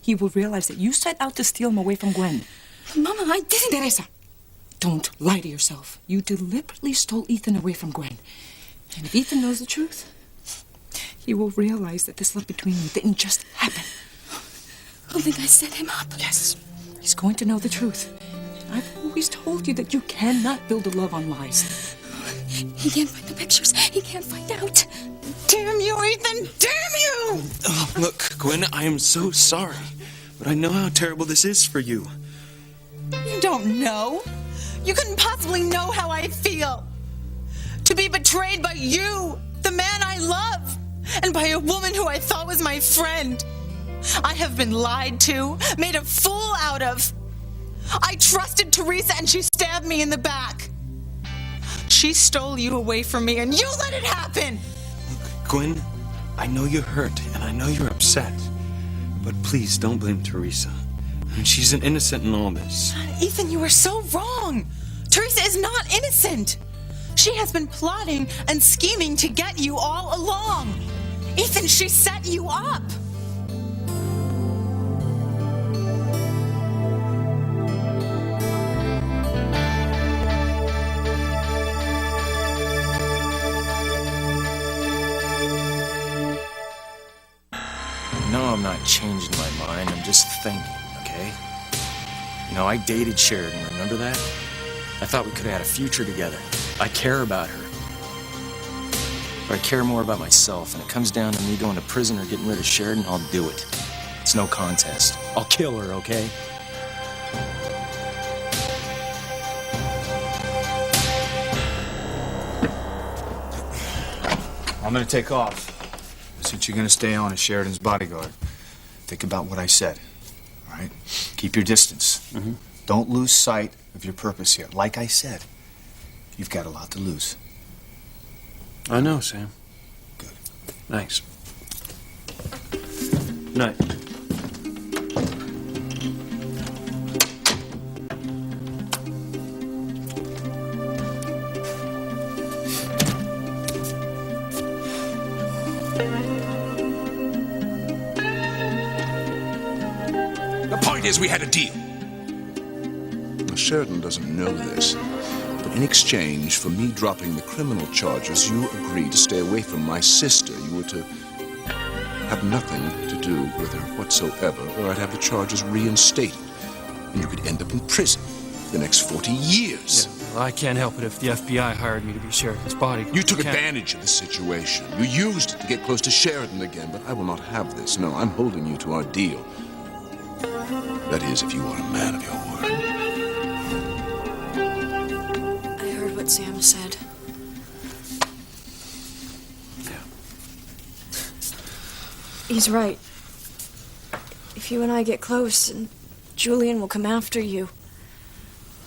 he will realize that you set out to steal him away from Gwen. Mama, I didn't... Teresa, don't lie to yourself. You deliberately stole Ethan away from Gwen. And if Ethan knows the truth, he will realize that this love between you didn't just happen. I think I set him up. Yes, he's going to know the truth. I've always told you that you cannot build a love on lies. He can't find the pictures. He can't find out. Damn you, Ethan! Damn you! Oh, look, Gwen, I am so sorry. But I know how terrible this is for you. You don't know. You couldn't possibly know how I feel. To be betrayed by you, the man I love, and by a woman who I thought was my friend. I have been lied to, made a fool out of. I trusted Teresa and she stabbed me in the back. She stole you away from me and you let it happen! Look, Gwen, I know you're hurt and I know you're upset. But please don't blame Teresa. She's an innocent in all this. Ethan, you are so wrong. Teresa is not innocent. She has been plotting and scheming to get you all along. Ethan, she set you up. No, I'm not changing my mind. I'm just thinking, okay? You know, I dated Sheridan, remember that? I thought we could have had a future together. I care about her. But I care more about myself, and it comes down to me going to prison or getting rid of Sheridan, I'll do it. It's no contest. I'll kill her, okay? I'm gonna take off. Since you're gonna stay on as Sheridan's bodyguard, think about what I said, all right? Keep your distance. Mm-hmm. Don't lose sight of your purpose here. Like I said, you've got a lot to lose. I know, Sam. Good. Thanks. Night. The point is, we had a deal. Now, Sheridan doesn't know this, but in exchange for me dropping the criminal charges, you agreed to stay away from my sister. You were to have nothing to do with her whatsoever, or I'd have the charges reinstated, and you could end up in prison for the next 40 years. Yeah, well, I can't help it if the FBI hired me to be Sheridan's bodyguard. You took advantage of the situation. You used it to get close to Sheridan again, but I will not have this. No, I'm holding you to our deal. That is, if you are a man of your word. I heard what Sam said. Yeah. He's right. If you and I get close, and Julian will come after you.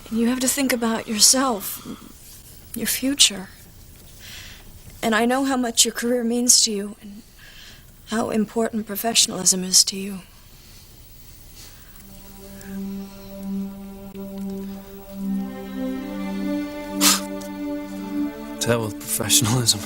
And you have to think about yourself, your future. And I know how much your career means to you, and how important professionalism is to you. To hell with professionalism.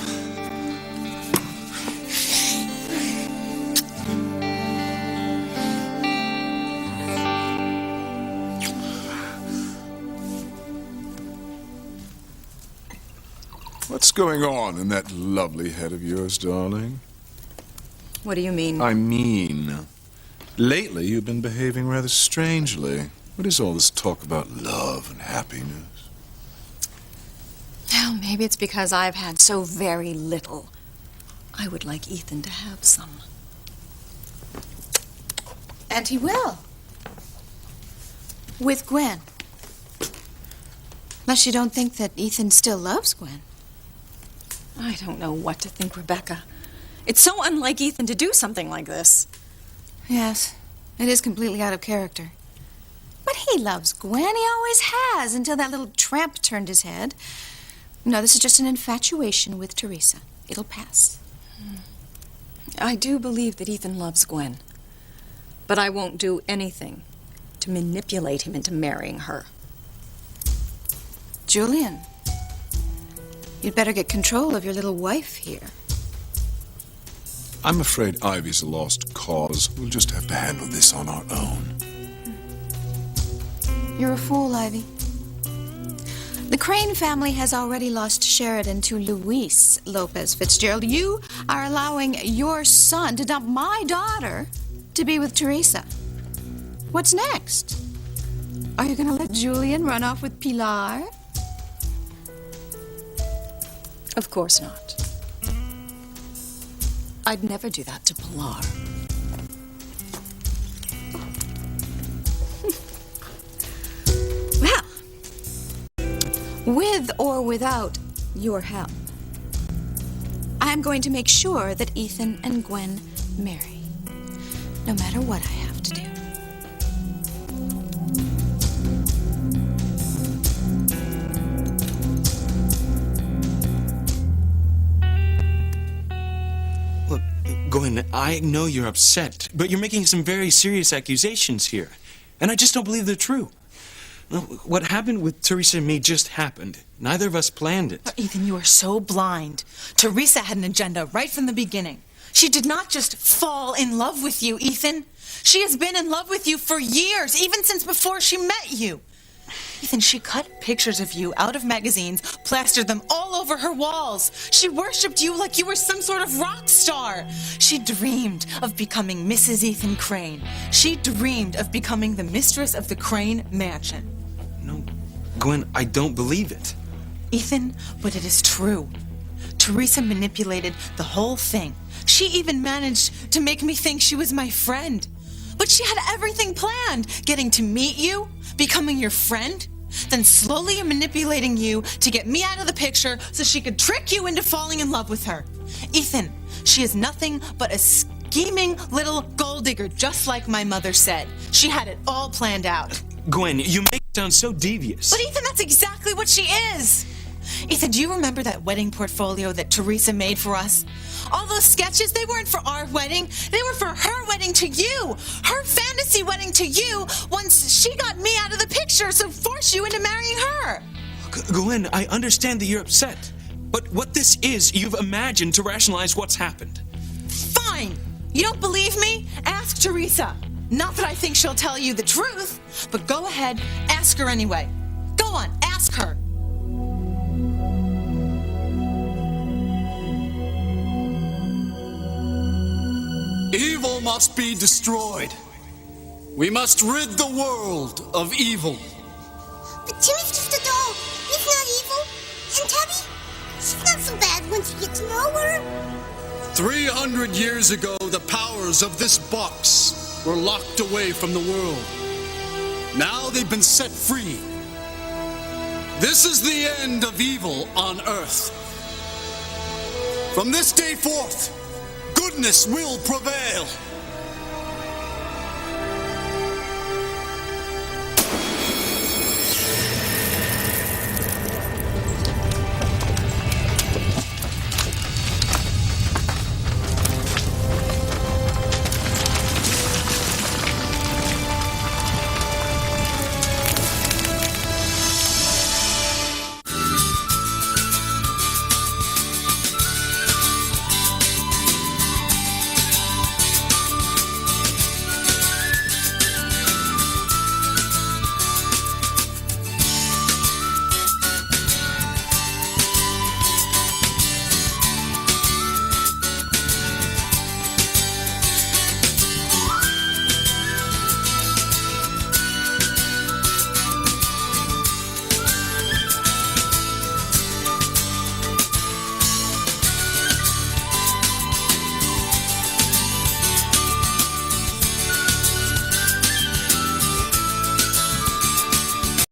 What's going on in that lovely head of yours, darling? What do you mean? I mean, lately you've been behaving rather strangely. What is all this talk about love and happiness? Well, maybe it's because I've had so very little. I would like Ethan to have some. And he will. With Gwen. Unless you don't think that Ethan still loves Gwen. I don't know what to think, Rebecca. It's so unlike Ethan to do something like this. Yes, it is completely out of character. But he loves Gwen. He always has, until that little tramp turned his head. No, this is just an infatuation with Teresa. It'll pass. I do believe that Ethan loves Gwen. But I won't do anything to manipulate him into marrying her. Julian, you'd better get control of your little wife here. I'm afraid Ivy's a lost cause. We'll just have to handle this on our own. You're a fool, Ivy. The Crane family has already lost Sheridan to Luis Lopez Fitzgerald. You are allowing your son to dump my daughter to be with Teresa. What's next? Are you going to let Julian run off with Pilar? Of course not. I'd never do that to Pilar. Well, with or without your help, I'm going to make sure that Ethan and Gwen marry, no matter what I have to do. Look, Gwen, I know you're upset, but you're making some very serious accusations here. And I just don't believe they're true. No, what happened with Teresa and me just happened. Neither of us planned it. Ethan, you are so blind. Teresa had an agenda right from the beginning. She did not just fall in love with you, Ethan. She has been in love with you for years, even since before she met you. Ethan, she cut pictures of you out of magazines, plastered them all over her walls. She worshipped you like you were some sort of rock star. She dreamed of becoming Mrs. Ethan Crane. She dreamed of becoming the mistress of the Crane mansion. No, Gwen, I don't believe it. Ethan, but it is true. Teresa manipulated the whole thing. She even managed to make me think she was my friend. But she had everything planned, getting to meet you, becoming your friend, then slowly manipulating you to get me out of the picture so she could trick you into falling in love with her. Ethan, she is nothing but a scheming little gold digger, just like my mother said. She had it all planned out. Gwen, you make it sound so devious. But Ethan, that's exactly what she is. Ethan, do you remember that wedding portfolio that Teresa made for us? All those sketches, they weren't for our wedding. They were for her wedding to you. Her fantasy wedding to you once she got me out of the picture, so force you into marrying her. Gwen, I understand that you're upset. But what this is, you've imagined to rationalize what's happened. Fine. You don't believe me? Ask Teresa. Not that I think she'll tell you the truth, but go ahead, ask her anyway. Go on, ask her. Evil must be destroyed. We must rid the world of evil. But Timmy's just a doll. He's not evil. And Tubby, she's not so bad once you get to know her. 300 years ago, the powers of this box were locked away from the world. Now they've been set free. This is the end of evil on Earth. From this day forth, goodness will prevail.